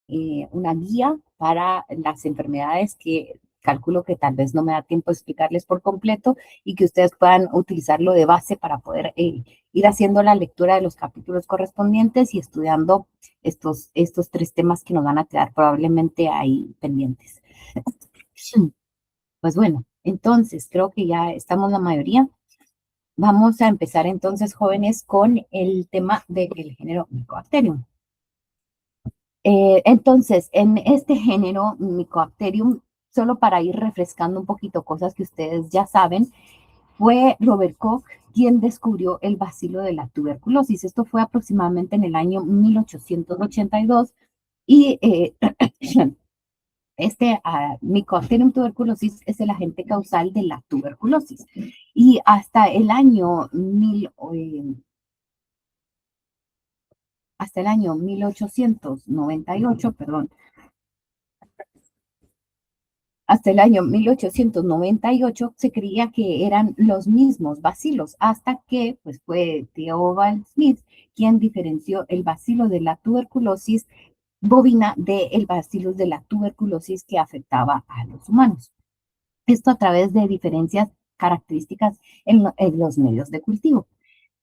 una guía para las enfermedades que calculo que tal vez no me da tiempo de explicarles por completo y que ustedes puedan utilizarlo de base para poder ir haciendo la lectura de los capítulos correspondientes y estudiando estos tres temas que nos van a quedar probablemente ahí pendientes. Pues bueno, entonces creo que ya estamos la mayoría. Vamos a empezar entonces, jóvenes, con el tema del género Mycobacterium. Entonces, en este género Mycobacterium, solo para ir refrescando un poquito cosas que ustedes ya saben, fue Robert Koch quien descubrió el bacilo de la tuberculosis. Esto fue aproximadamente en el año 1882 y Mycobacterium tuberculosis es el agente causal de la tuberculosis. Y hasta el año 1898, perdón, hasta el año 1898 se creía que eran los mismos bacilos, hasta que pues, fue Theobald Smith quien diferenció el bacilo de la tuberculosis bovina del bacillus de la tuberculosis que afectaba a los humanos. Esto a través de diferencias características en los medios de cultivo.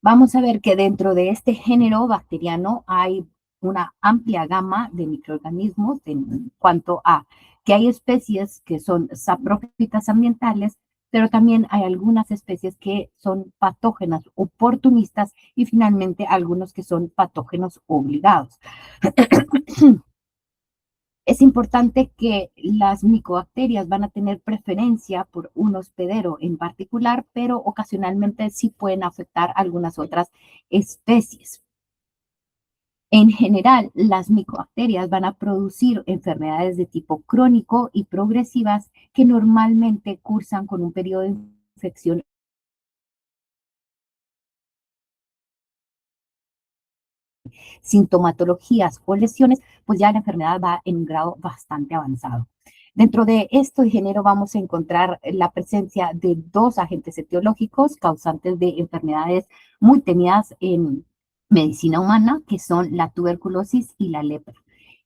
Vamos a ver que dentro de este género bacteriano hay una amplia gama de microorganismos en cuanto a que hay especies que son saprófitas ambientales, pero también hay algunas especies que son patógenas oportunistas y finalmente algunos que son patógenos obligados. Es importante que las micobacterias van a tener preferencia por un hospedero en particular, pero ocasionalmente sí pueden afectar algunas otras especies. En general, las micobacterias van a producir enfermedades de tipo crónico y progresivas que normalmente cursan con un periodo de infección sintomatologías o lesiones, pues ya la enfermedad va en un grado bastante avanzado. Dentro de este género vamos a encontrar la presencia de dos agentes etiológicos causantes de enfermedades muy temidas en medicina humana, que son la tuberculosis y la lepra.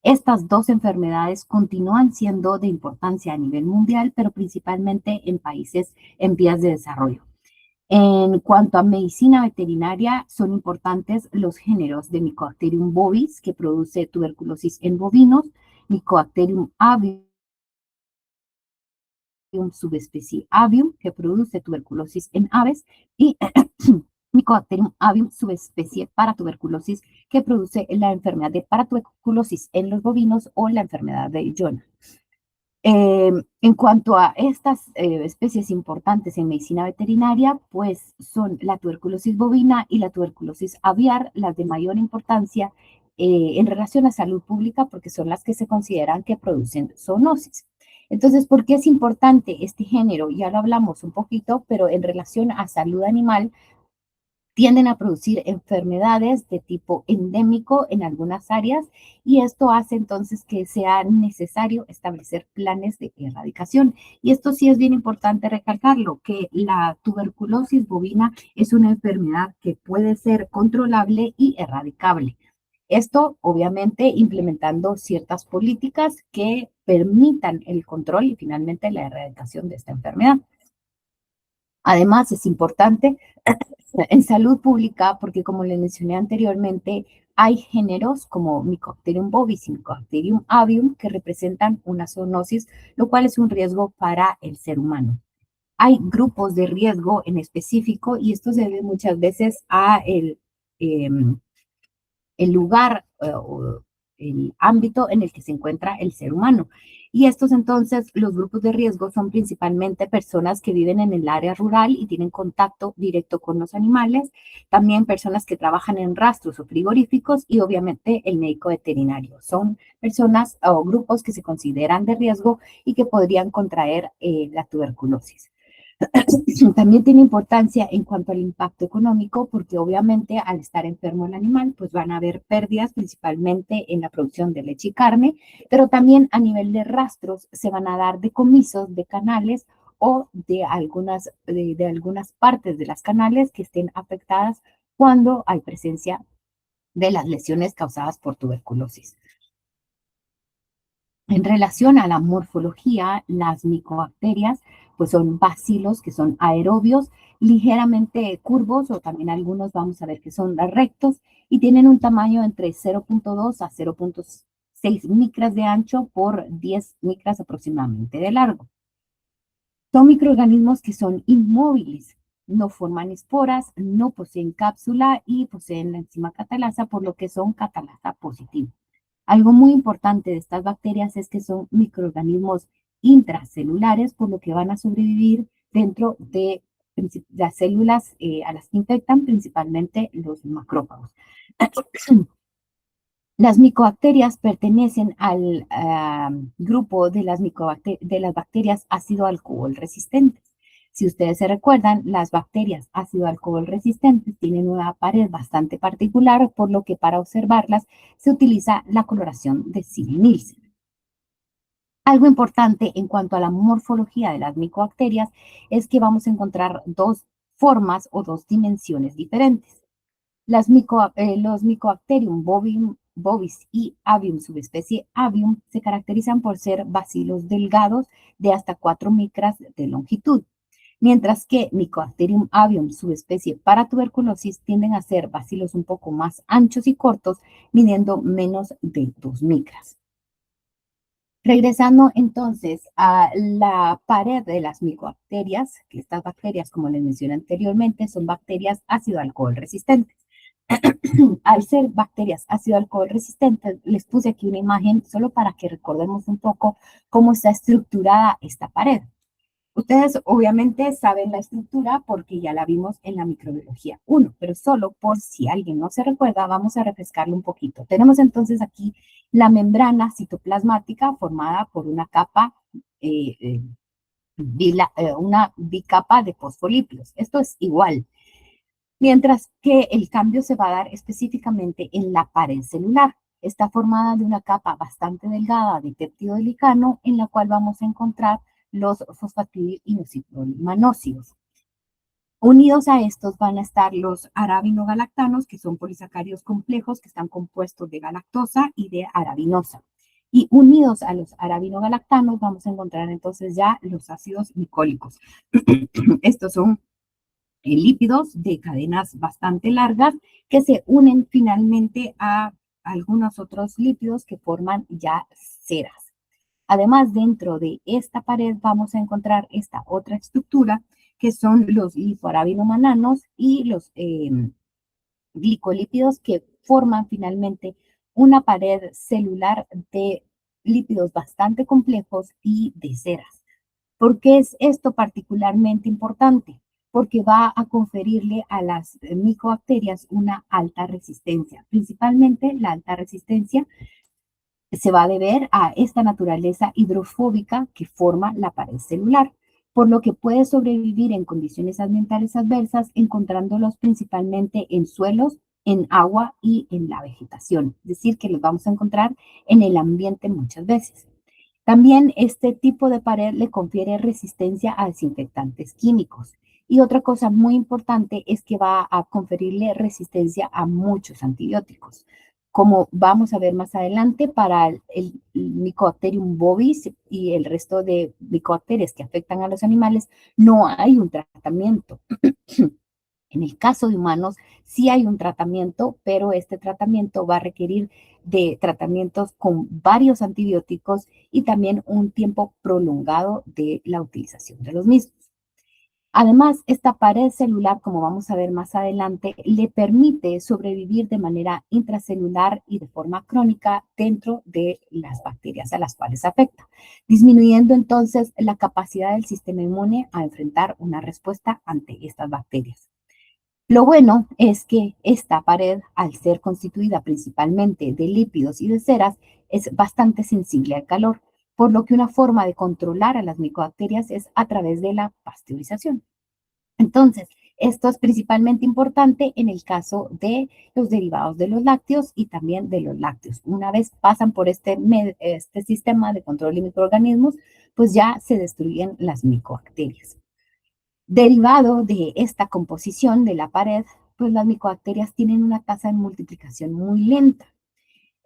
Estas dos enfermedades continúan siendo de importancia a nivel mundial, pero principalmente en países en vías de desarrollo. En cuanto a medicina veterinaria, son importantes los géneros de Mycobacterium bovis, que produce tuberculosis en bovinos, Mycobacterium avium, subespecie avium, que produce tuberculosis en aves, y Mycobacterium avium, subespecie paratuberculosis, que produce la enfermedad de paratuberculosis en los bovinos o la enfermedad de Jones. En cuanto a estas especies importantes en medicina veterinaria, pues son la tuberculosis bovina y la tuberculosis aviar las de mayor importancia en relación a salud pública porque son las que se consideran que producen zoonosis. Entonces, ¿por qué es importante este género? Ya lo hablamos un poquito, pero en relación a salud animal, tienden a producir enfermedades de tipo endémico en algunas áreas y esto hace entonces que sea necesario establecer planes de erradicación. Y esto sí es bien importante recalcarlo, que la tuberculosis bovina es una enfermedad que puede ser controlable y erradicable. Esto, obviamente, implementando ciertas políticas que permitan el control y finalmente la erradicación de esta enfermedad. Además, es importante en salud pública porque, como les mencioné anteriormente, hay géneros como Mycobacterium bovis y Mycobacterium avium que representan una zoonosis, lo cual es un riesgo para el ser humano. Hay grupos de riesgo en específico y esto se debe muchas veces a eh, el lugar o el ámbito en el que se encuentra el ser humano. Y estos entonces, los grupos de riesgo son principalmente personas que viven en el área rural y tienen contacto directo con los animales, también personas que trabajan en rastros o frigoríficos y obviamente el médico veterinario. Son personas o grupos que se consideran de riesgo y que podrían contraer la tuberculosis. También tiene importancia en cuanto al impacto económico, porque obviamente al estar enfermo el animal, pues van a haber pérdidas principalmente en la producción de leche y carne, pero también a nivel de rastros se van a dar decomisos de canales o de algunas partes de las canales que estén afectadas cuando hay presencia de las lesiones causadas por tuberculosis. En relación a la morfología, las micobacterias pues son bacilos que son aerobios, ligeramente curvos o también algunos vamos a ver que son rectos y tienen un tamaño entre 0.2 a 0.6 micras de ancho por 10 micras aproximadamente de largo. Son microorganismos que son inmóviles, no forman esporas, no poseen cápsula y poseen la enzima catalasa, por lo que son catalasa positivos. Algo muy importante de estas bacterias es que son microorganismos intracelulares, por lo que van a sobrevivir dentro de las células a las que infectan, principalmente los macrófagos. Las micobacterias pertenecen al grupo de de las bacterias ácido-alcohol resistentes. Si ustedes se recuerdan, las bacterias ácido-alcohol resistentes tienen una pared bastante particular, por lo que para observarlas se utiliza la coloración de Zinn-Nielsen. Algo importante en cuanto a la morfología de las micobacterias es que vamos a encontrar dos formas o dos dimensiones diferentes. Los Mycobacterium bovis y Avium subespecie Avium se caracterizan por ser bacilos delgados de hasta 4 micras de longitud, mientras que Mycobacterium avium subespecie para tuberculosis tienden a ser bacilos un poco más anchos y cortos, midiendo menos de 2 micras. Regresando entonces a la pared de las micobacterias, que estas bacterias, como les mencioné anteriormente, son bacterias ácido-alcohol resistentes. Al ser bacterias ácido-alcohol resistentes, les puse aquí una imagen solo para que recordemos un poco cómo está estructurada esta pared. Ustedes obviamente saben la estructura porque ya la vimos en la microbiología 1, pero solo por si alguien no se recuerda, vamos a refrescarlo un poquito. Tenemos entonces aquí la membrana citoplasmática formada por una capa, una bicapa de fosfolípidos. Esto es igual. Mientras que el cambio se va a dar específicamente en la pared celular. Está formada de una capa bastante delgada de peptidolicano en la cual vamos a encontrar los fosfatidilinomanócidos. Unidos a estos van a estar los arabinogalactanos, que son polisacáridos complejos que están compuestos de galactosa y de arabinosa. Y unidos a los arabinogalactanos vamos a encontrar entonces ya los ácidos glicólicos. Estos son lípidos de cadenas bastante largas que se unen finalmente a algunos otros lípidos que forman ya ceras. Además, dentro de esta pared vamos a encontrar esta otra estructura que son los lipoarabinomannanos y los glicolípidos que forman finalmente una pared celular de lípidos bastante complejos y de ceras. ¿Por qué es esto particularmente importante? Porque va a conferirle a las micobacterias una alta resistencia. Principalmente la alta resistencia se va a deber a esta naturaleza hidrofóbica que forma la pared celular, por lo que puede sobrevivir en condiciones ambientales adversas, encontrándolos principalmente en suelos, en agua y en la vegetación. Es decir, que los vamos a encontrar en el ambiente muchas veces. También este tipo de pared le confiere resistencia a desinfectantes químicos. Y otra cosa muy importante es que va a conferirle resistencia a muchos antibióticos. Como vamos a ver más adelante, para el Mycobacterium bovis y el resto de micobacterias que afectan a los animales, no hay un tratamiento. En el caso de humanos, sí hay un tratamiento, pero este tratamiento va a requerir de tratamientos con varios antibióticos y también un tiempo prolongado de la utilización de los mismos. Además, esta pared celular, como vamos a ver más adelante, le permite sobrevivir de manera intracelular y de forma crónica dentro de las bacterias a las cuales afecta, disminuyendo entonces la capacidad del sistema inmune a enfrentar una respuesta ante estas bacterias. Lo bueno es que esta pared, al ser constituida principalmente de lípidos y de ceras, es bastante sensible al calor, por lo que una forma de controlar a las micobacterias es a través de la pasteurización. Entonces, esto es principalmente importante en el caso de los derivados de los lácteos y también de los lácteos. Una vez pasan por este sistema de control de microorganismos, pues ya se destruyen las micobacterias. Derivado de esta composición de la pared, pues las micobacterias tienen una tasa de multiplicación muy lenta.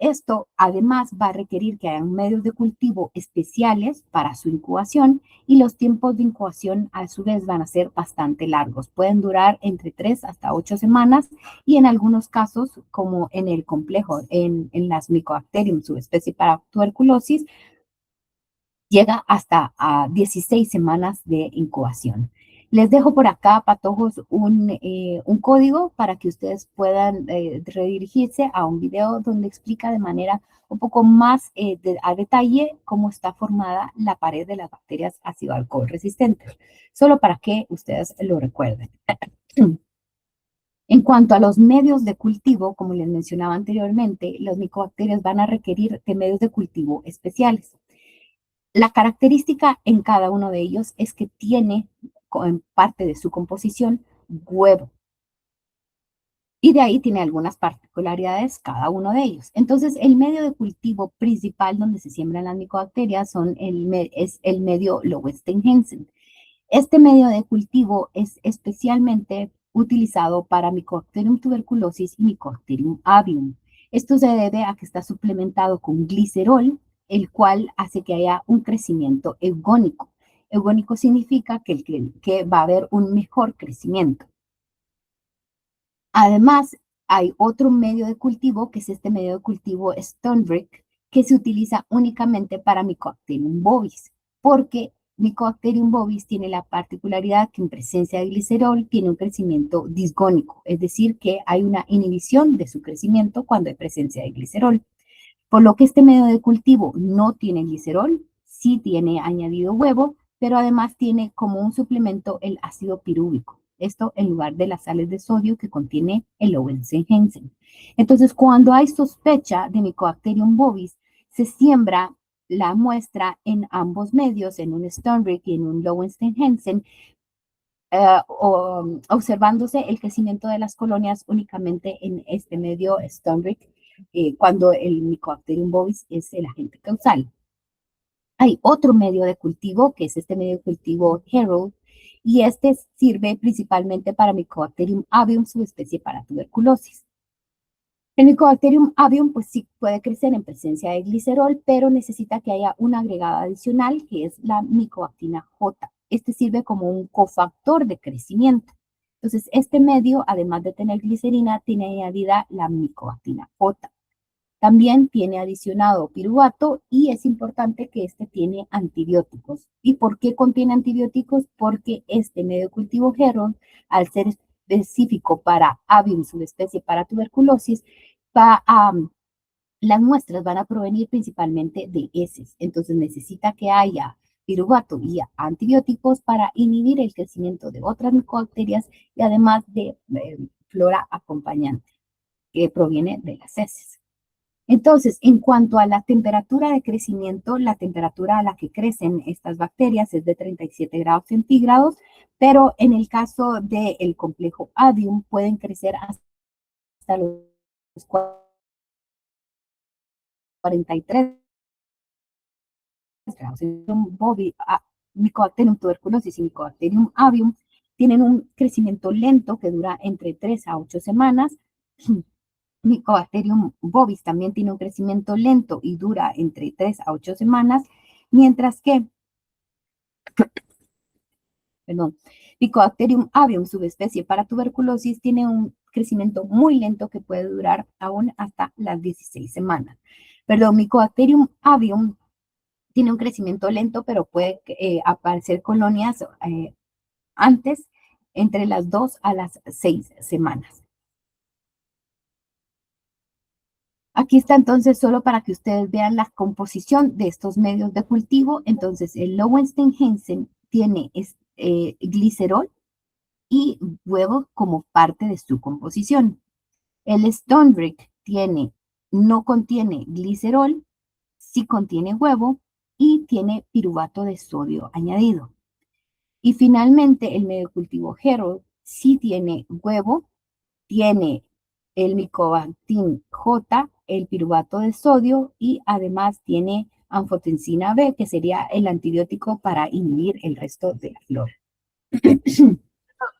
Esto además va a requerir que hayan medios de cultivo especiales para su incubación y los tiempos de incubación a su vez van a ser bastante largos. Pueden durar entre 3 hasta 8 semanas y en algunos casos, como en el complejo, en las Mycobacterium subespecie para tuberculosis, llega hasta a 16 semanas de incubación. Les dejo por acá, patojos, un código para que ustedes puedan redirigirse a un video donde explica de manera un poco más a detalle cómo está formada la pared de las bacterias ácido alcohol resistentes, solo para que ustedes lo recuerden. En cuanto a los medios de cultivo, como les mencionaba anteriormente, las micobacterias van a requerir de medios de cultivo especiales. La característica en cada uno de ellos es que tiene en parte de su composición huevo. Y de ahí tiene algunas particularidades cada uno de ellos. Entonces, el medio de cultivo principal donde se siembran las micobacterias es el medio Lowenstein-Hansen. Este medio de cultivo es especialmente utilizado para Mycobacterium tuberculosis y Mycobacterium avium. Esto se debe a que está suplementado con glicerol, el cual hace que haya un crecimiento eugónico. Eugónico significa que va a haber un mejor crecimiento. Además, hay otro medio de cultivo, que es este medio de cultivo Stonebreak, que se utiliza únicamente para Mycobacterium bovis, porque Mycobacterium bovis tiene la particularidad que en presencia de glicerol tiene un crecimiento disgónico, es decir, que hay una inhibición de su crecimiento cuando hay presencia de glicerol. Por lo que este medio de cultivo no tiene glicerol, sí tiene añadido huevo, pero además tiene como un suplemento el ácido pirúvico. Esto en lugar de las sales de sodio que contiene el Lowenstein-Hansen. Entonces, cuando hay sospecha de Mycobacterium bovis, se siembra la muestra en ambos medios, en un Stonebreak y en un Lowenstein-Hansen, observándose el crecimiento de las colonias únicamente en este medio Stonebreak, cuando el Mycobacterium bovis es el agente causal. Hay otro medio de cultivo, que es este medio de cultivo Herald, y este sirve principalmente para Mycobacterium avium, subespecie para tuberculosis. El Mycobacterium avium, pues sí puede crecer en presencia de glicerol, pero necesita que haya un agregado adicional, que es la micobactina J. Este sirve como un cofactor de crecimiento. Entonces, este medio, además de tener glicerina, tiene añadida la micobactina J. También tiene adicionado piruvato y es importante que este tiene antibióticos. ¿Y por qué contiene antibióticos? Porque este medio de cultivo Herald, al ser específico para avium, subespecie para tuberculosis, las muestras van a provenir principalmente de heces. Entonces necesita que haya piruvato y antibióticos para inhibir el crecimiento de otras micobacterias y además de flora acompañante que proviene de las heces. Entonces, en cuanto a la temperatura de crecimiento, la temperatura a la que crecen estas bacterias es de 37 grados centígrados, pero en el caso del complejo Adium pueden crecer hasta los 43 grados. Mycobacterium tuberculosis y Mycobacterium avium tienen un crecimiento lento que dura entre 3 a 8 semanas. Mycobacterium bovis también tiene un crecimiento lento y dura entre 3 a 8 semanas, mientras que, perdón, Mycobacterium avium, subespecie para tuberculosis, tiene un crecimiento muy lento que puede durar aún hasta las 16 semanas. Perdón, Mycobacterium avium tiene un crecimiento lento, pero puede aparecer colonias antes, entre las 2 a las 6 semanas. Aquí está entonces solo para que ustedes vean la composición de estos medios de cultivo. Entonces, el Lowenstein-Hansen tiene glicerol y huevo como parte de su composición. El Stonebreak no contiene glicerol, sí contiene huevo y tiene piruvato de sodio añadido. Y finalmente, el medio de cultivo Herald sí tiene huevo, tiene el Mycobactin J, el piruvato de sodio y además tiene anfotensina B, que sería el antibiótico para inhibir el resto de la flora.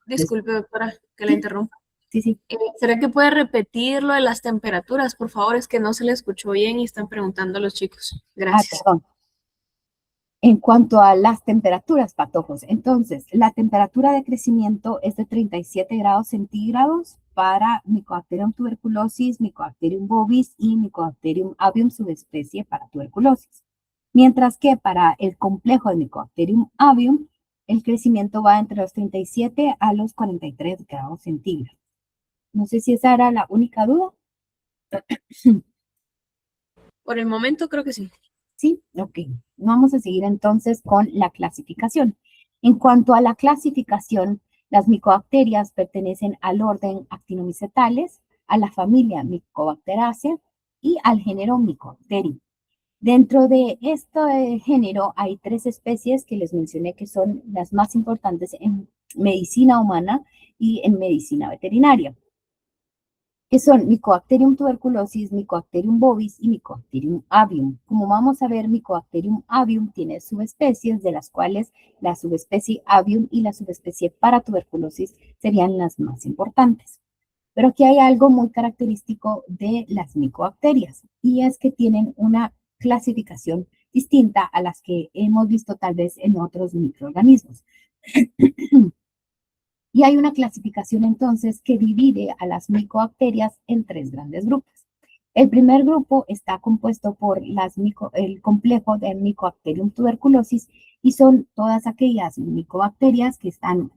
Disculpe, doctora, que la interrumpa. Sí, sí. ¿Será que puede repetir lo de las temperaturas? Por favor, es que no se le escuchó bien y están preguntando a los chicos. Gracias. Perdón. En cuanto a las temperaturas, patojos, entonces, la temperatura de crecimiento es de 37 grados centígrados para Mycobacterium tuberculosis, Mycobacterium bovis y Mycobacterium avium subespecie para tuberculosis. Mientras que para el complejo de Mycobacterium avium, el crecimiento va entre los 37 a los 43 grados centígrados. No sé si esa era la única duda. Por el momento creo que sí. Sí, ok. Vamos a seguir entonces con la clasificación. En cuanto a la clasificación, las micobacterias pertenecen al orden Actinomycetales, a la familia Mycobacteriaceae y al género Mycobacterium. Dentro de este género hay tres especies que les mencioné que son las más importantes en medicina humana y en medicina veterinaria, que son Mycobacterium tuberculosis, Mycobacterium bovis y Mycobacterium avium. Como vamos a ver, Mycobacterium avium tiene subespecies, de las cuales la subespecie avium y la subespecie paratuberculosis serían las más importantes. Pero aquí hay algo muy característico de las micobacterias, y es que tienen una clasificación distinta a las que hemos visto tal vez en otros microorganismos. Y hay una clasificación entonces que divide a las micobacterias en tres grandes grupos. El primer grupo está compuesto por el complejo de Mycobacterium tuberculosis, y son todas aquellas micobacterias que están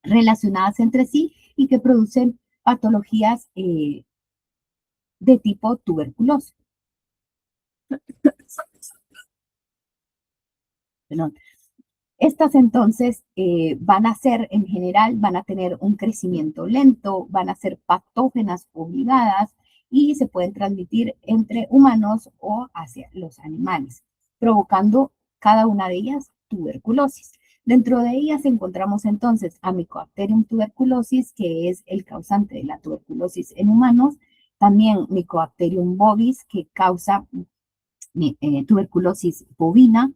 relacionadas entre sí y que producen patologías de tipo tuberculoso. Perdón. Estas entonces van a ser, en general, van a tener un crecimiento lento, van a ser patógenas obligadas y se pueden transmitir entre humanos o hacia los animales, provocando cada una de ellas tuberculosis. Dentro de ellas encontramos entonces a Mycobacterium tuberculosis, que es el causante de la tuberculosis en humanos, también Mycobacterium bovis, que causa tuberculosis bovina,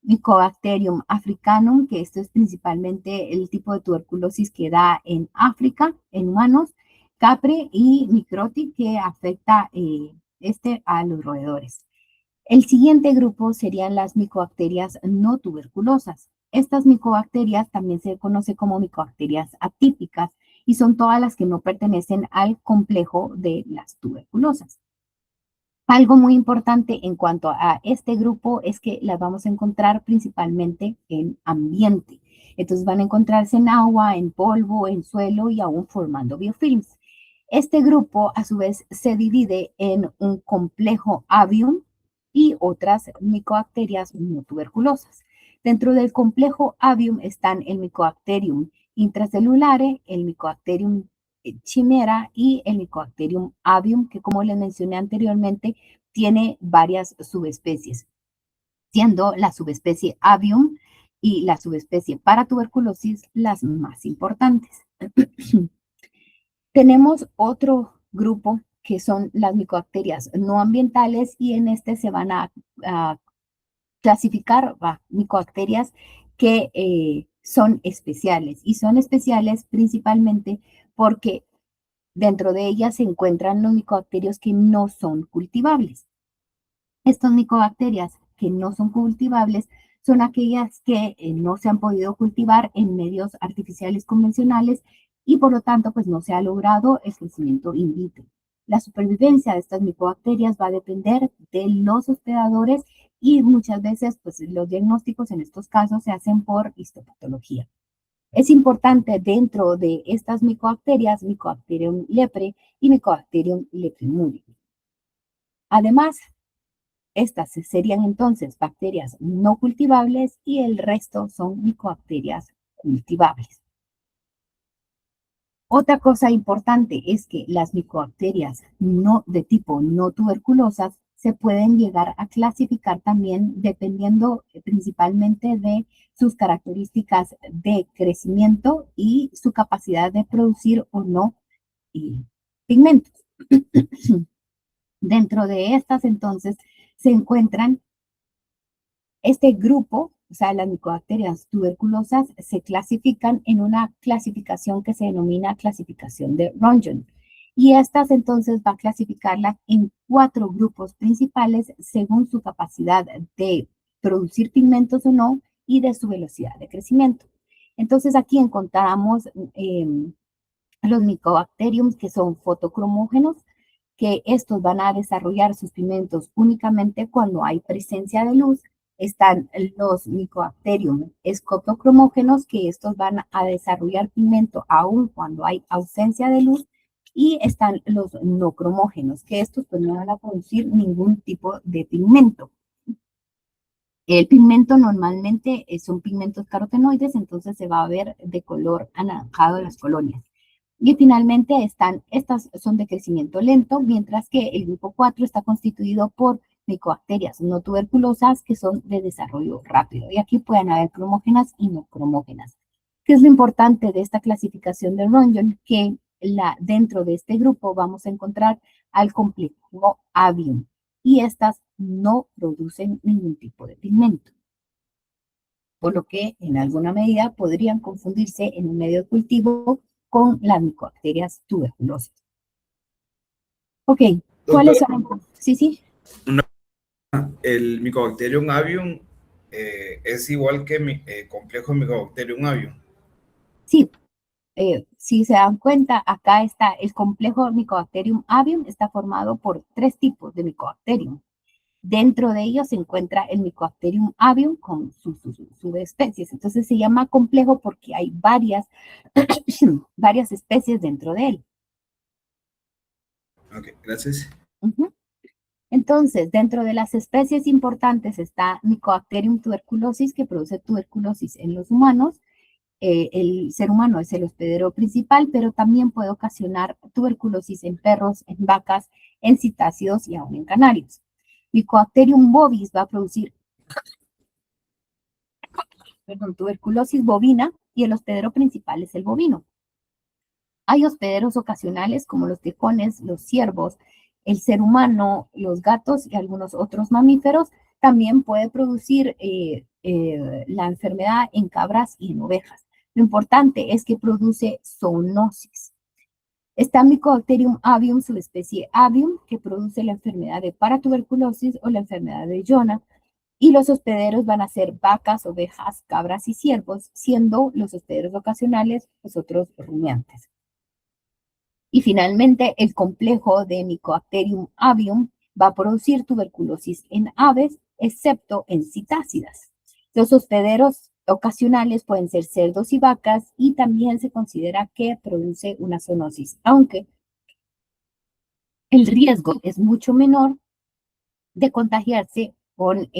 Mycobacterium africanum, que esto es principalmente el tipo de tuberculosis que da en África, en humanos, Capre y Microti, que afecta a los roedores. El siguiente grupo serían las micobacterias no tuberculosas. Estas micobacterias también se conoce como micobacterias atípicas y son todas las que no pertenecen al complejo de las tuberculosas. Algo muy importante en cuanto a este grupo es que las vamos a encontrar principalmente en ambiente. Entonces van a encontrarse en agua, en polvo, en suelo y aún formando biofilms. Este grupo a su vez se divide en un complejo avium y otras micobacterias no tuberculosas. Dentro del complejo avium están el Mycobacterium intracelulare, el Mycobacterium chimera y el Mycobacterium avium, que como les mencioné anteriormente, tiene varias subespecies, siendo la subespecie avium y la subespecie paratuberculosis las más importantes. Tenemos otro grupo que son las micobacterias no ambientales, y en este se van a clasificar micobacterias que son especiales, y son especiales principalmente porque dentro de ellas se encuentran los micobacterios que no son cultivables. Estas micobacterias que no son cultivables son aquellas que no se han podido cultivar en medios artificiales convencionales, y por lo tanto pues no se ha logrado el crecimiento in vitro. La supervivencia de estas micobacterias va a depender de los hospedadores, y muchas veces pues los diagnósticos en estos casos se hacen por histopatología. Es importante dentro de estas micobacterias, Mycobacterium lepre y Mycobacterium lepremuri. Además, estas serían entonces bacterias no cultivables y el resto son micobacterias cultivables. Otra cosa importante es que las micobacterias no, de tipo no tuberculosas se pueden llegar a clasificar también dependiendo principalmente de sus características de crecimiento y su capacidad de producir o no pigmentos. Dentro de estas entonces se encuentran este grupo o sea, las micobacterias tuberculosas se clasifican en una clasificación que se denomina clasificación de Röntgen. Y estas entonces va a clasificarlas en 4 grupos principales según su capacidad de producir pigmentos o no y de su velocidad de crecimiento. Entonces aquí encontramos los micobacteriums que son fotocromógenos, que estos van a desarrollar sus pigmentos únicamente cuando hay presencia de luz. Están los Mycobacterium escotocromógenos, que estos van a desarrollar pigmento aún cuando hay ausencia de luz. Y están los no cromógenos, que estos pues no van a producir ningún tipo de pigmento. El pigmento normalmente son pigmentos carotenoides, entonces se va a ver de color anaranjado en las colonias. Y finalmente estas son de crecimiento lento, mientras que el grupo 4 está constituido por micobacterias no tuberculosas que son de desarrollo rápido. Y aquí pueden haber cromógenas y no cromógenas. ¿Qué es lo importante de esta clasificación de Röntgen? Que dentro de este grupo vamos a encontrar al complejo avium y estas no producen ningún tipo de pigmento, por lo que en alguna medida podrían confundirse en un medio de cultivo con las micobacterias tuberculosas. Ok, ¿cuáles Doctor, son? Sí, sí. el Mycobacterium avium es igual que mi complejo Mycobacterium avium. Sí, si se dan cuenta, acá está el complejo Mycobacterium avium, está formado por 3 tipos de Mycobacterium. Dentro de ellos se encuentra el Mycobacterium avium con sus subespecies. Entonces se llama complejo porque hay varias, varias especies dentro de él. Ok, gracias. Entonces, dentro de las especies importantes está Mycobacterium tuberculosis, que produce tuberculosis en los humanos. El ser humano es el hospedero principal, pero también puede ocasionar tuberculosis en perros, en vacas, en citácidos y aún en canarios. Mycobacterium bovis va a producir tuberculosis bovina y el hospedero principal es el bovino. Hay hospederos ocasionales como los tejones, los ciervos, el ser humano, los gatos y algunos otros mamíferos. También puede producir la enfermedad en cabras y en ovejas. Lo importante es que produce zoonosis. Está Mycobacterium avium, subespecie avium, que produce la enfermedad de paratuberculosis o la enfermedad de Jona. Y los hospederos van a ser vacas, ovejas, cabras y ciervos, siendo los hospederos ocasionales los otros rumiantes. Y finalmente, el complejo de Mycobacterium avium va a producir tuberculosis en aves, excepto en citácidas. Los hospederos ocasionales pueden ser cerdos y vacas y también se considera que produce una zoonosis, aunque el riesgo es mucho menor de contagiarse con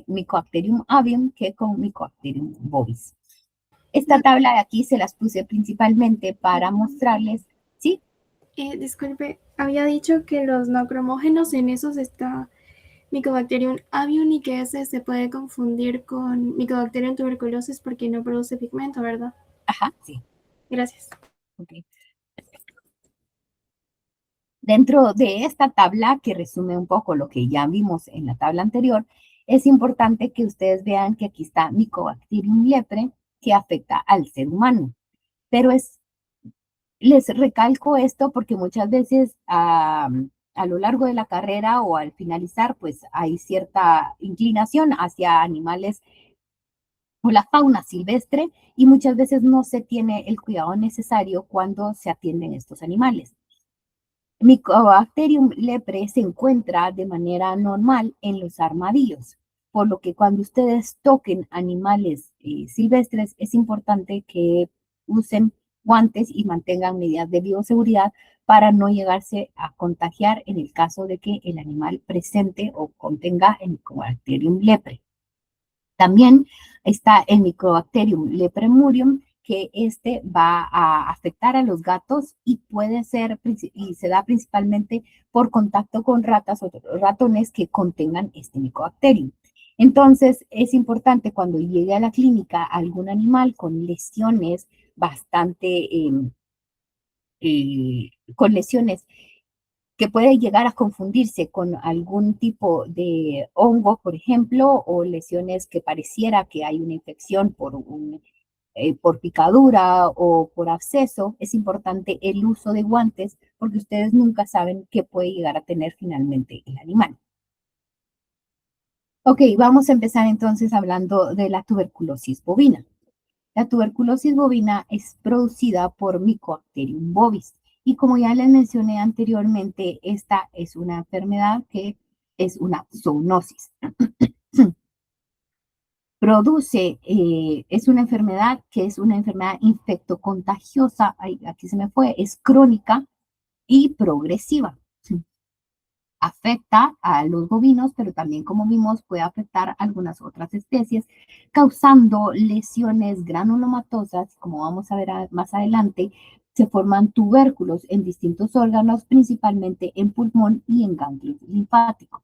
Mycobacterium avium que con Mycobacterium bovis. Esta tabla de aquí se las puse principalmente para mostrarles, ¿sí? Disculpe, había dicho que los no cromógenos, en esos está Mycobacterium avium y que ese se puede confundir con Mycobacterium tuberculosis porque no produce pigmento, ¿verdad? Ajá, sí. Gracias. Okay. Dentro de esta tabla, que resume un poco lo que ya vimos en la tabla anterior, es importante que ustedes vean que aquí está Mycobacterium lepre, que afecta al ser humano. Pero les recalco esto porque muchas veces a lo largo de la carrera o al finalizar, pues hay cierta inclinación hacia animales o la fauna silvestre y muchas veces no se tiene el cuidado necesario cuando se atienden estos animales. Mycobacterium lepre se encuentra de manera normal en los armadillos, por lo que cuando ustedes toquen animales silvestres es importante que usen guantes y mantengan medidas de bioseguridad para no llegarse a contagiar en el caso de que el animal presente o contenga el Mycobacterium lepre. También está el Mycobacterium lepremurium, que este va a afectar a los gatos y puede ser, y se da principalmente por contacto con ratas o ratones que contengan este Mycobacterium. Entonces, es importante cuando llegue a la clínica algún animal con lesiones bastante, con lesiones que puede llegar a confundirse con algún tipo de hongo, por ejemplo, o lesiones que pareciera que hay una infección por picadura o por absceso. Es importante el uso de guantes porque ustedes nunca saben qué puede llegar a tener finalmente el animal. Ok, vamos a empezar entonces hablando de la tuberculosis bovina. La tuberculosis bovina es producida por Mycobacterium bovis. Y como ya les mencioné anteriormente, esta es una enfermedad que es una zoonosis. Es una enfermedad que es una enfermedad infectocontagiosa, aquí se me fue, es crónica y progresiva. Afecta a los bovinos, pero también, como vimos, puede afectar a algunas otras especies, causando lesiones granulomatosas. Como vamos a ver más adelante, se forman tubérculos en distintos órganos, principalmente en pulmón y en ganglios linfáticos.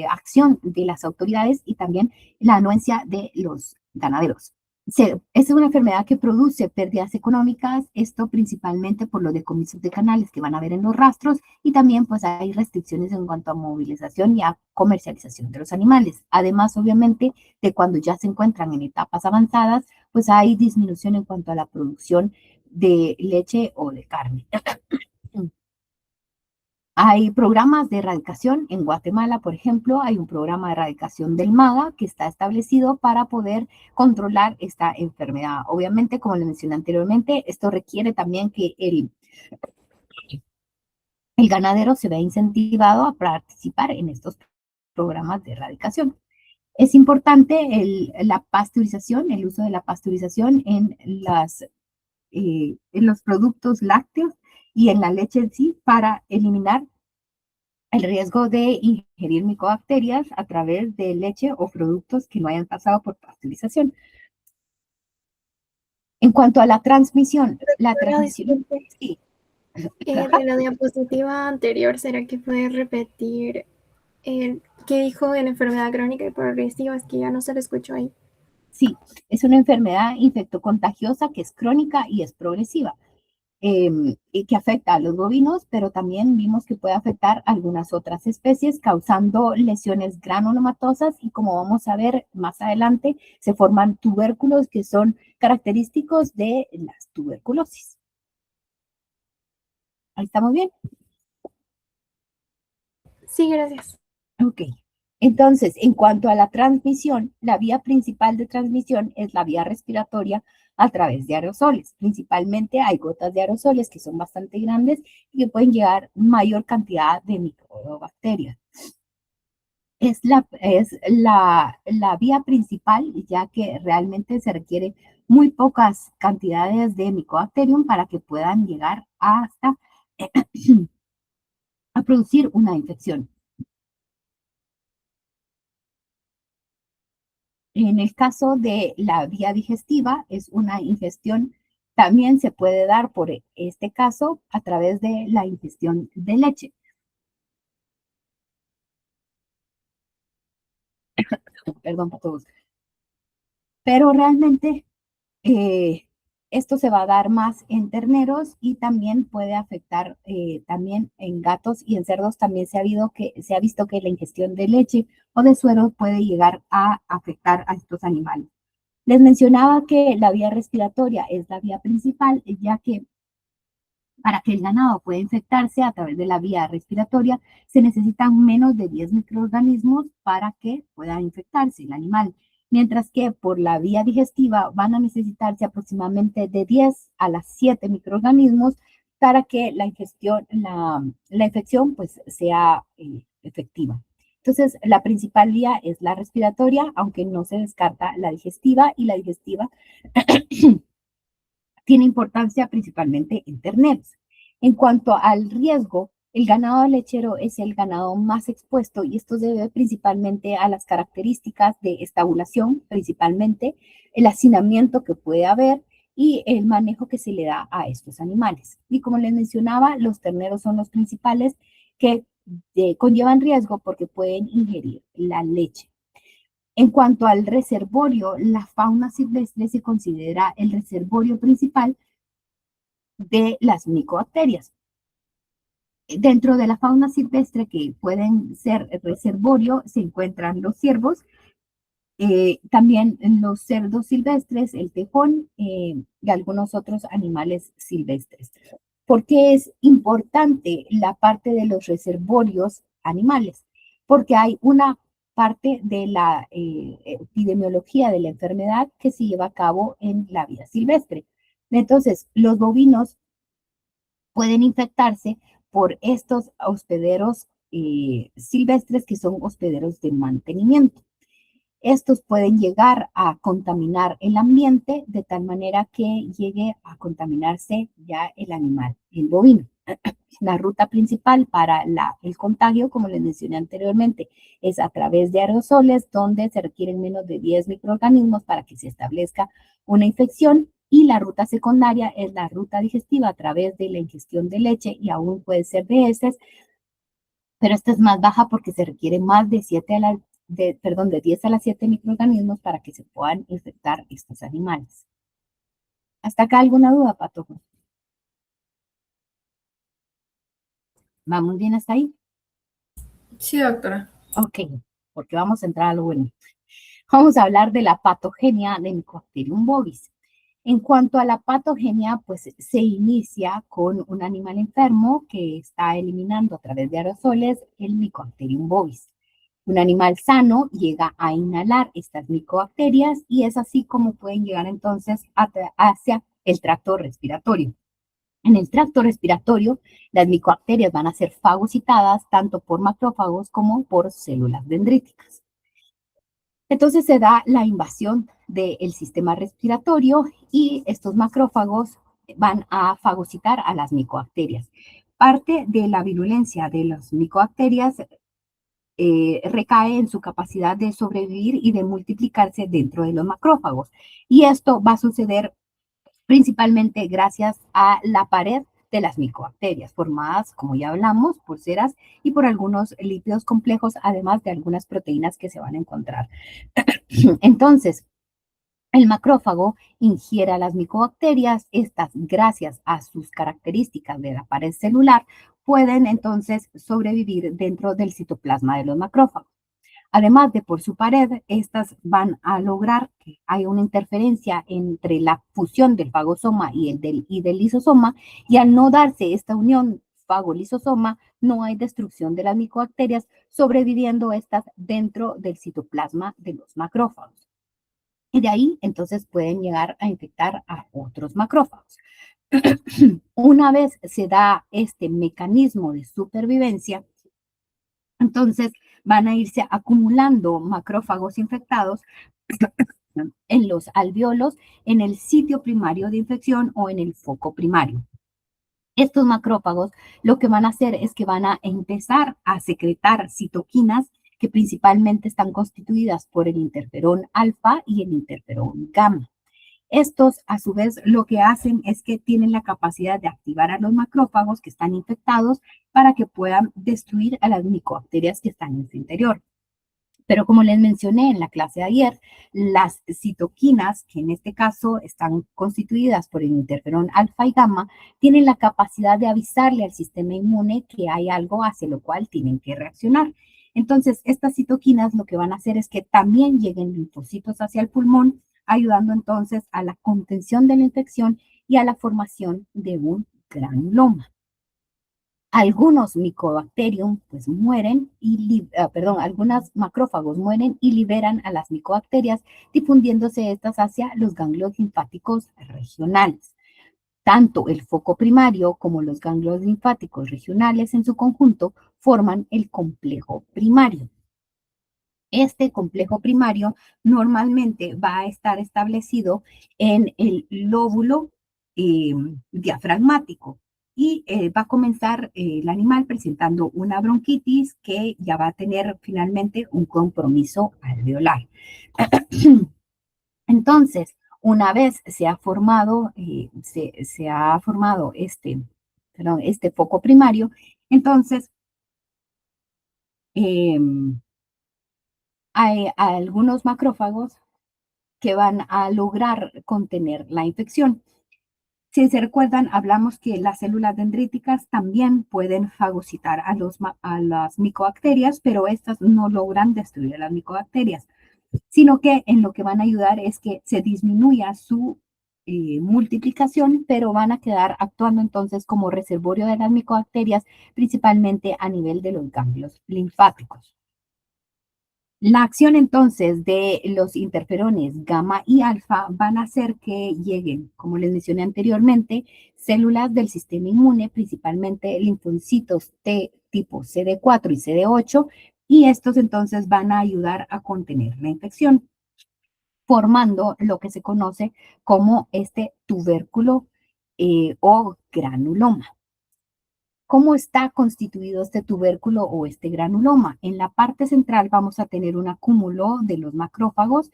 Acción de las autoridades y también la anuencia de los ganaderos. Es una enfermedad que produce pérdidas económicas, esto principalmente por los decomisos de canales que van a ver en los rastros, y también pues hay restricciones en cuanto a movilización y a comercialización de los animales. Además, obviamente, de cuando ya se encuentran en etapas avanzadas, pues hay disminución en cuanto a la producción de leche o de carne. Hay programas de erradicación en Guatemala, por ejemplo, hay un programa de erradicación del MAGA que está establecido para poder controlar esta enfermedad. Obviamente, como les mencioné anteriormente, esto requiere también que el ganadero se vea incentivado a participar en estos programas de erradicación. Es importante la pasteurización, el uso de la pasteurización en los productos lácteos y en la leche en sí para eliminar el riesgo de ingerir micobacterias a través de leche o productos que no hayan pasado por pasteurización. En cuanto a la transmisión, sí. De la diapositiva anterior, ¿será que puede repetir qué dijo de la enfermedad crónica y progresiva? Es que ya no se lo escuchó ahí. Sí, es una enfermedad infectocontagiosa que es crónica y es progresiva. Y que afecta a los bovinos, pero también vimos que puede afectar a algunas otras especies, causando lesiones granulomatosas y, como vamos a ver más adelante, se forman tubérculos que son característicos de las tuberculosis. ¿Ahí estamos bien? Sí, gracias. Ok. Entonces, en cuanto a la transmisión, la vía principal de transmisión es la vía respiratoria a través de aerosoles. Principalmente hay gotas de aerosoles que son bastante grandes y que pueden llegar mayor cantidad de microbacterias. Es la vía principal, ya que realmente se requiere muy pocas cantidades de Mycobacterium para que puedan llegar hasta a producir una infección. En el caso de la vía digestiva, es una ingestión, también se puede dar por este caso a través de la ingestión de leche. Perdón por todos. Pero realmente esto se va a dar más en terneros y también puede afectar también en gatos y en cerdos. También se ha visto que la ingestión de leche o de suero puede llegar a afectar a estos animales. Les mencionaba que la vía respiratoria es la vía principal, ya que para que el ganado pueda infectarse a través de la vía respiratoria se necesitan menos de 10 microorganismos para que pueda infectarse el animal, mientras que por la vía digestiva van a necesitarse aproximadamente de 10 a las 7 microorganismos para que la infección pues sea efectiva. Entonces, la principal vía es la respiratoria, aunque no se descarta la digestiva, y la digestiva tiene importancia principalmente en terneros. En cuanto al riesgo, el ganado lechero es el ganado más expuesto y esto se debe principalmente a las características de estabulación, principalmente el hacinamiento que puede haber y el manejo que se le da a estos animales. Y como les mencionaba, los terneros son los principales que conllevan riesgo porque pueden ingerir la leche. En cuanto al reservorio, la fauna silvestre se considera el reservorio principal de las micobacterias. Dentro de la fauna silvestre que pueden ser reservorio se encuentran los ciervos, también los cerdos silvestres, el tejón y algunos otros animales silvestres. ¿Por qué es importante la parte de los reservorios animales? Porque hay una parte de la epidemiología de la enfermedad que se lleva a cabo en la vida silvestre. Entonces, los bovinos pueden infectarse por estos hospederos silvestres que son hospederos de mantenimiento. Estos pueden llegar a contaminar el ambiente de tal manera que llegue a contaminarse ya el animal, el bovino. La ruta principal para el contagio, como les mencioné anteriormente, es a través de aerosoles, donde se requieren menos de 10 microorganismos para que se establezca una infección. Y la ruta secundaria es la ruta digestiva a través de la ingestión de leche y aún puede ser de heces, pero esta es más baja porque se requiere más de 10 a las 7 microorganismos para que se puedan infectar estos animales. ¿Hasta acá alguna duda, Pato? ¿Vamos bien hasta ahí? Sí, doctora. Ok, porque vamos a entrar a lo bueno. Vamos a hablar de la patogenia de Mycobacterium bovis. En cuanto a la patogenia, pues se inicia con un animal enfermo que está eliminando a través de aerosoles el Mycobacterium bovis. Un animal sano llega a inhalar estas micobacterias y es así como pueden llegar entonces hacia el tracto respiratorio. En el tracto respiratorio, las micobacterias van a ser fagocitadas tanto por macrófagos como por células dendríticas. Entonces se da la invasión del sistema respiratorio y estos macrófagos van a fagocitar a las micobacterias. Parte de la virulencia de las micobacterias recae en su capacidad de sobrevivir y de multiplicarse dentro de los macrófagos. Y esto va a suceder principalmente gracias a la pared de las micobacterias, formadas, como ya hablamos, por ceras y por algunos lípidos complejos, además de algunas proteínas que se van a encontrar. Entonces, el macrófago ingiere a las micobacterias. Estas, gracias a sus características de la pared celular, pueden entonces sobrevivir dentro del citoplasma de los macrófagos. Además de por su pared, estas van a lograr que haya una interferencia entre la fusión del fagosoma y del lisosoma, y al no darse esta unión fago-lisosoma, no hay destrucción de las micobacterias, sobreviviendo estas dentro del citoplasma de los macrófagos. Y de ahí, entonces, pueden llegar a infectar a otros macrófagos. Una vez se da este mecanismo de supervivencia, entonces van a irse acumulando macrófagos infectados en los alvéolos, en el sitio primario de infección o en el foco primario. Estos macrófagos lo que van a hacer es que van a empezar a secretar citoquinas que principalmente están constituidas por el interferón alfa y el interferón gamma. Estos, a su vez, lo que hacen es que tienen la capacidad de activar a los macrófagos que están infectados para que puedan destruir a las micobacterias que están en su interior. Pero como les mencioné en la clase de ayer, las citoquinas, que en este caso están constituidas por el interferón alfa y gamma, tienen la capacidad de avisarle al sistema inmune que hay algo hacia lo cual tienen que reaccionar. Entonces, estas citoquinas lo que van a hacer es que también lleguen linfocitos hacia el pulmón, ayudando entonces a la contención de la infección y a la formación de un granuloma. Algunos micobacterium pues mueren algunos macrófagos mueren y liberan a las micobacterias, difundiéndose estas hacia los ganglios linfáticos regionales. Tanto el foco primario como los ganglios linfáticos regionales en su conjunto forman el complejo primario. Este complejo primario normalmente va a estar establecido en el lóbulo diafragmático y va a comenzar el animal presentando una bronquitis que ya va a tener finalmente un compromiso alveolar. Entonces, Una vez se ha formado, este foco primario, entonces hay algunos macrófagos que van a lograr contener la infección. Si se recuerdan, hablamos que las células dendríticas también pueden fagocitar a las micobacterias, pero estas no logran destruir a las micobacterias, sino que en lo que van a ayudar es que se disminuya su multiplicación, pero van a quedar actuando entonces como reservorio de las micobacterias, principalmente a nivel de los ganglios linfáticos. La acción entonces de los interferones gamma y alfa van a hacer que lleguen, como les mencioné anteriormente, células del sistema inmune, principalmente linfocitos T tipo CD4 y CD8, y estos entonces van a ayudar a contener la infección, formando lo que se conoce como este tubérculo o granuloma. ¿Cómo está constituido este tubérculo o este granuloma? En la parte central vamos a tener un acúmulo de los macrófagos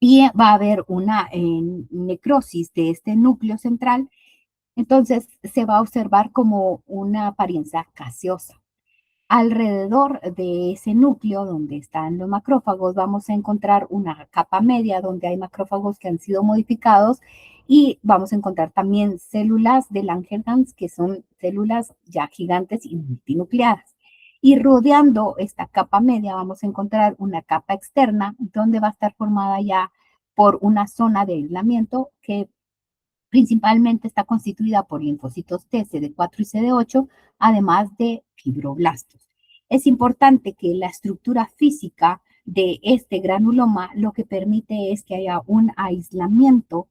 y va a haber una necrosis de este núcleo central. Entonces se va a observar como una apariencia gaseosa. Alrededor de ese núcleo donde están los macrófagos vamos a encontrar una capa media donde hay macrófagos que han sido modificados y vamos a encontrar también células de Langerhans que son células ya gigantes y multinucleadas. Y rodeando esta capa media vamos a encontrar una capa externa donde va a estar formada ya por una zona de aislamiento que principalmente está constituida por linfocitos T, CD4 y CD8, además de fibroblastos. Es importante que la estructura física de este granuloma lo que permite es que haya un aislamiento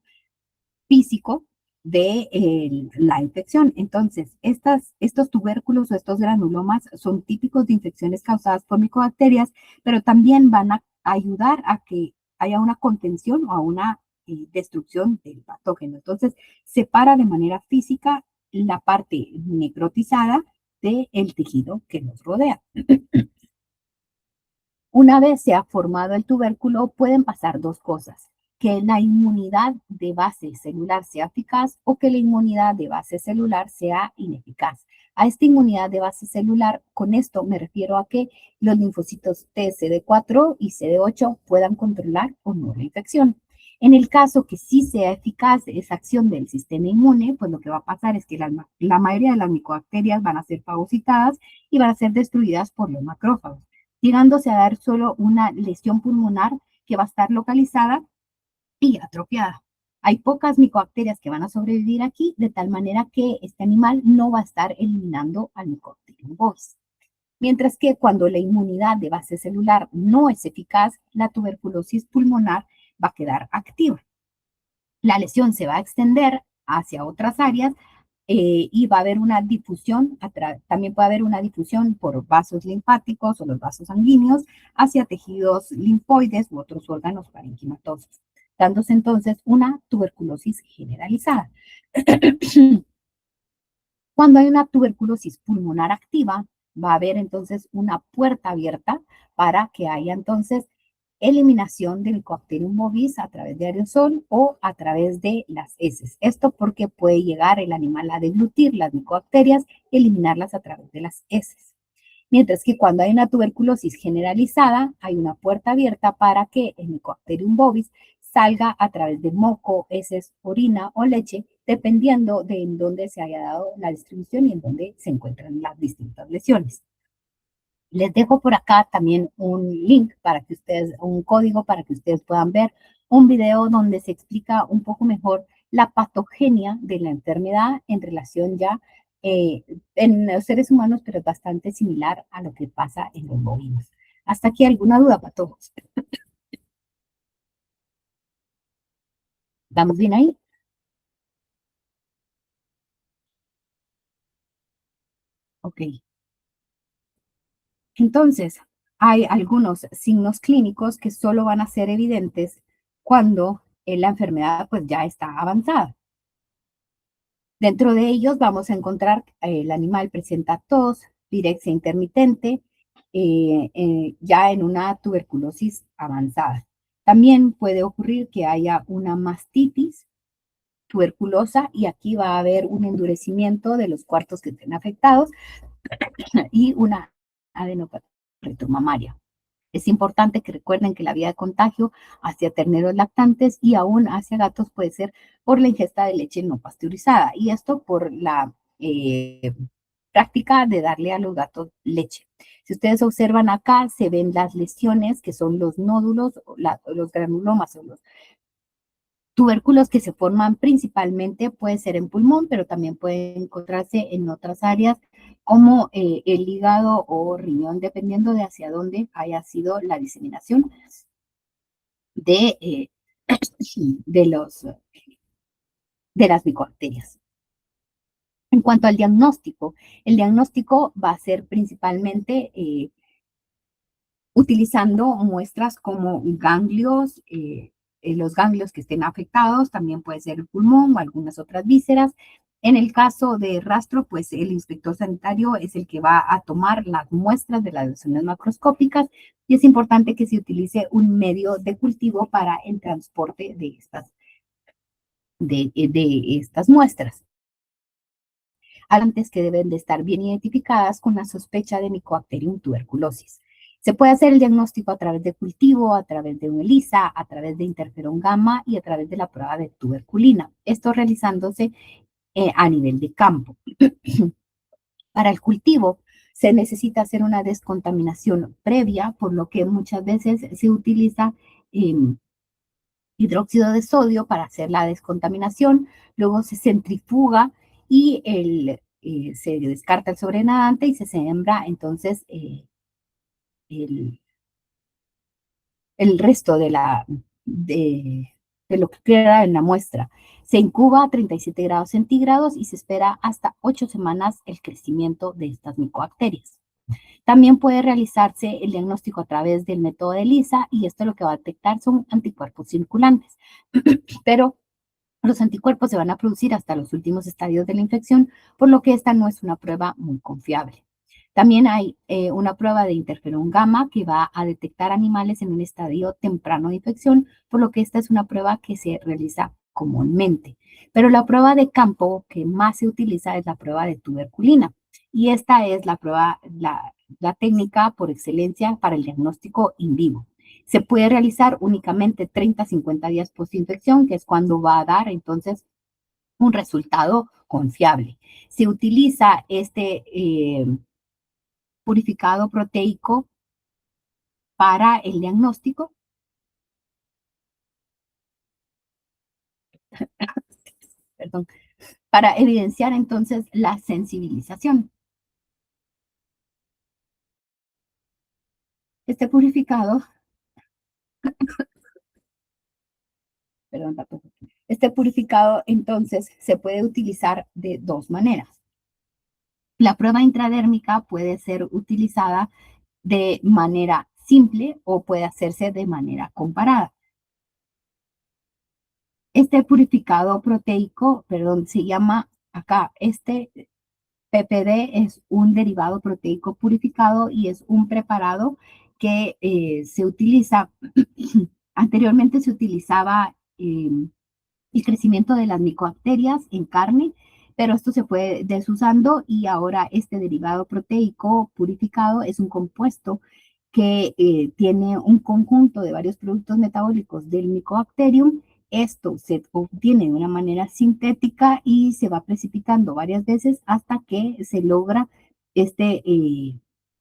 físico de la infección. Entonces, estos tubérculos o estos granulomas son típicos de infecciones causadas por micobacterias, pero también van a ayudar a que haya una contención o a una destrucción del patógeno. Entonces, separa de manera física la parte necrotizada del tejido que nos rodea. Una vez se ha formado el tubérculo, pueden pasar dos cosas: que la inmunidad de base celular sea eficaz o que la inmunidad de base celular sea ineficaz. A esta inmunidad de base celular, con esto me refiero a que los linfocitos T, CD4 y CD8 puedan controlar o no la infección. En el caso que sí sea eficaz esa acción del sistema inmune, pues lo que va a pasar es que la mayoría de las micobacterias van a ser fagocitadas y van a ser destruidas por los macrófagos, llegándose a dar solo una lesión pulmonar que va a estar localizada y atrofiada. Hay pocas micobacterias que van a sobrevivir aquí, de tal manera que este animal no va a estar eliminando al Mycobacterium bovis. Mientras que cuando la inmunidad de base celular no es eficaz, la tuberculosis pulmonar va a quedar activa. La lesión se va a extender hacia otras áreas y va a haber una difusión, también puede haber una difusión por vasos linfáticos o los vasos sanguíneos hacia tejidos linfoides u otros órganos parenquimatosos, dándose entonces una tuberculosis generalizada. Cuando hay una tuberculosis pulmonar activa, va a haber entonces una puerta abierta para que haya entonces eliminación del Mycobacterium bovis a través de aerosol o a través de las heces. Esto porque puede llegar el animal a deglutir las micobacterias y eliminarlas a través de las heces. Mientras que cuando hay una tuberculosis generalizada, hay una puerta abierta para que el Mycobacterium bovis salga a través de moco, heces, orina o leche, dependiendo de en dónde se haya dado la distribución y en dónde se encuentran las distintas lesiones. Les dejo por acá también un link para que ustedes, un código para que ustedes puedan ver un video donde se explica un poco mejor la patogenia de la enfermedad en relación ya en los seres humanos, pero es bastante similar a lo que pasa en los bovinos. ¿Hasta aquí alguna duda para todos? ¿Vamos bien ahí? Ok. Entonces, hay algunos signos clínicos que solo van a ser evidentes cuando la enfermedad pues ya está avanzada. Dentro de ellos vamos a encontrar el animal presenta tos, pirexia intermitente, ya en una tuberculosis avanzada. También puede ocurrir que haya una mastitis tuberculosa y aquí va a haber un endurecimiento de los cuartos que estén afectados y una adenopatía retromamaria. Es importante que recuerden que la vía de contagio hacia terneros lactantes y aún hacia gatos puede ser por la ingesta de leche no pasteurizada y esto por la práctica de darle a los gatos leche. Si ustedes observan acá, se ven las lesiones que son los nódulos, los granulomas o los tubérculos que se forman principalmente, puede ser en pulmón, pero también pueden encontrarse en otras áreas como el hígado o riñón, dependiendo de hacia dónde haya sido la diseminación de, de las micobacterias. En cuanto al diagnóstico, el diagnóstico va a ser principalmente utilizando muestras como ganglios, los ganglios que estén afectados, también puede ser el pulmón o algunas otras vísceras. En el caso de rastro, pues el inspector sanitario es el que va a tomar las muestras de las lesiones macroscópicas y es importante que se utilice un medio de cultivo para el transporte de estas muestras. Antes que deben de estar bien identificadas con la sospecha de Mycobacterium tuberculosis. Se puede hacer el diagnóstico a través de cultivo, a través de un ELISA, a través de interferón gamma y a través de la prueba de tuberculina. Esto realizándose a nivel de campo. Para el cultivo se necesita hacer una descontaminación previa, por lo que muchas veces se utiliza hidróxido de sodio para hacer la descontaminación, luego se centrifuga y se descarta el sobrenadante y se siembra entonces el resto de lo que queda en la muestra. Se incuba a 37 grados centígrados y se espera hasta 8 semanas el crecimiento de estas micobacterias. También puede realizarse el diagnóstico a través del método de ELISA y esto lo que va a detectar son anticuerpos circulantes. Pero los anticuerpos se van a producir hasta los últimos estadios de la infección, por lo que esta no es una prueba muy confiable. También hay una prueba de interferón gamma que va a detectar animales en un estadio temprano de infección, por lo que esta es una prueba que se realiza comúnmente. Pero la prueba de campo que más se utiliza es la prueba de tuberculina. Y esta es la prueba, la técnica por excelencia para el diagnóstico in vivo. Se puede realizar únicamente 30 a 50 días post-infección, que es cuando va a dar entonces un resultado confiable. Se utiliza este purificado proteico para el diagnóstico. Perdón, para evidenciar entonces la sensibilización. Este purificado, perdón, este purificado entonces se puede utilizar de dos maneras. La prueba intradérmica puede ser utilizada de manera simple o puede hacerse de manera comparada. Este purificado proteico, perdón, se llama acá, este PPD es un derivado proteico purificado y es un preparado que se utiliza, anteriormente se utilizaba el crecimiento de las micobacterias en carne, pero esto se fue desusando y ahora este derivado proteico purificado es un compuesto que tiene un conjunto de varios productos metabólicos del Mycobacterium. Esto se obtiene de una manera sintética y se va precipitando varias veces hasta que se logra este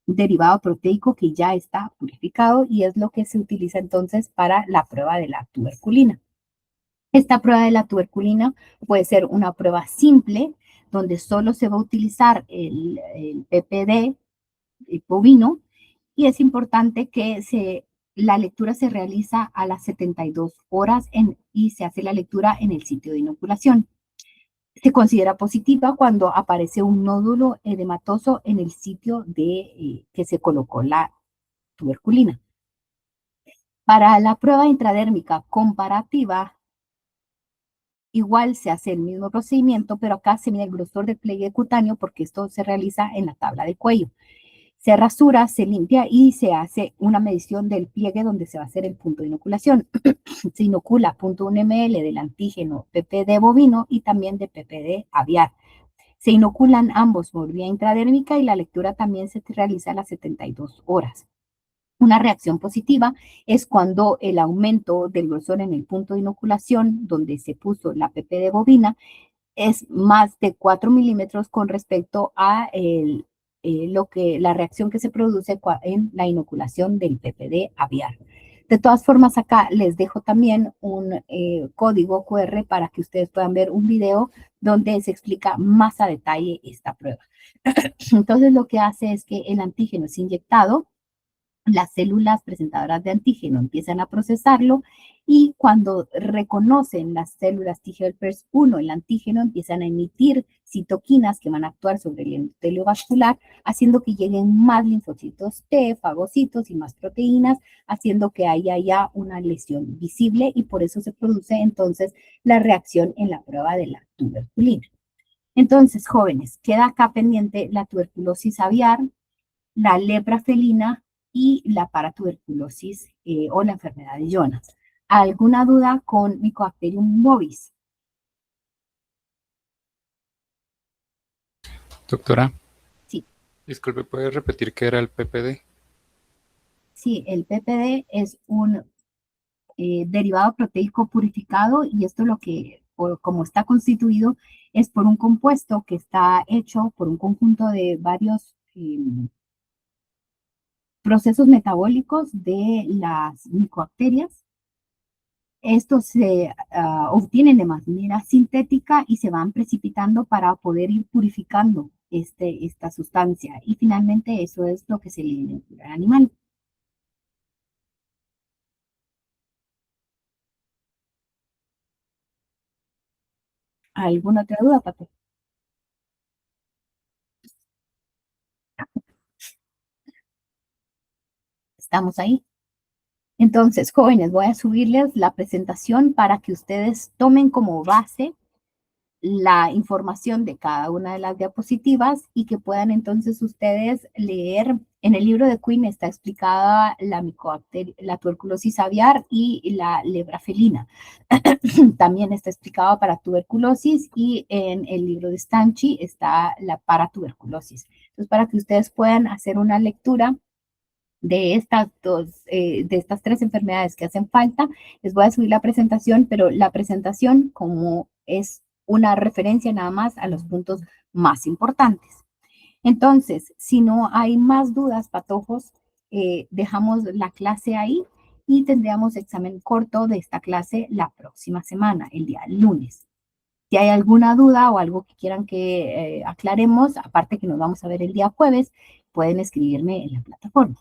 derivado proteico que ya está purificado y es lo que se utiliza entonces para la prueba de la tuberculina. Esta prueba de la tuberculina puede ser una prueba simple, donde solo se va a utilizar el PPD bovino, y es importante que la lectura se realiza a las 72 horas y se hace la lectura en el sitio de inoculación. Se considera positiva cuando aparece un nódulo edematoso en el sitio que se colocó la tuberculina. Para la prueba intradérmica comparativa, igual se hace el mismo procedimiento, pero acá se mide el grosor del pliegue cutáneo porque esto se realiza en la tabla de cuello. Se rasura, se limpia y se hace una medición del pliegue donde se va a hacer el punto de inoculación. Se inocula 0.1 ml del antígeno PPD bovino y también de PPD aviar. Se inoculan ambos por vía intradérmica y la lectura también se realiza a las 72 horas. Una reacción positiva es cuando el aumento del grosor en el punto de inoculación donde se puso la PPD bovina es más de 4 milímetros con respecto a la reacción que se produce en la inoculación del PPD aviar. De todas formas, acá les dejo también un código QR para que ustedes puedan ver un video donde se explica más a detalle esta prueba. Entonces, lo que hace es que el antígeno es inyectado, las células presentadoras de antígeno empiezan a procesarlo y cuando reconocen las células T helpers 1 el antígeno, empiezan a emitir citoquinas que van a actuar sobre el endotelio vascular, haciendo que lleguen más linfocitos T, fagocitos y más proteínas, haciendo que haya ya una lesión visible y por eso se produce entonces la reacción en la prueba de la tuberculina. Entonces, jóvenes, queda acá pendiente la tuberculosis aviar, la lepra felina y la paratuberculosis o la enfermedad de Jonas. ¿Alguna duda con Mycobacterium bovis? Doctora. Sí. Disculpe, ¿puede repetir qué era el PPD? Sí, el PPD es un derivado proteico purificado y esto lo que, como está constituido, es por un compuesto que está hecho por un conjunto de varios procesos metabólicos de las micobacterias. Estos se obtienen de manera sintética y se van precipitando para poder ir purificando esta sustancia. Y finalmente eso es lo que se elimina al animal. ¿Alguna otra duda, Pato? ¿Estamos ahí? Entonces, jóvenes, voy a subirles la presentación para que ustedes tomen como base la información de cada una de las diapositivas y que puedan entonces ustedes leer. En el libro de Quinn está explicada la tuberculosis aviar y la lepra felina. También está explicado para tuberculosis y en el libro de Stanchi está la paratuberculosis. Entonces, para que ustedes puedan hacer una lectura de estas tres enfermedades que hacen falta, les voy a subir la presentación, pero la presentación como es una referencia nada más a los puntos más importantes. Entonces, si no hay más dudas, patojos, dejamos la clase ahí y tendríamos examen corto de esta clase la próxima semana, el día lunes. Si hay alguna duda o algo que quieran que aclaremos, aparte que nos vamos a ver el día jueves, pueden escribirme en la plataforma.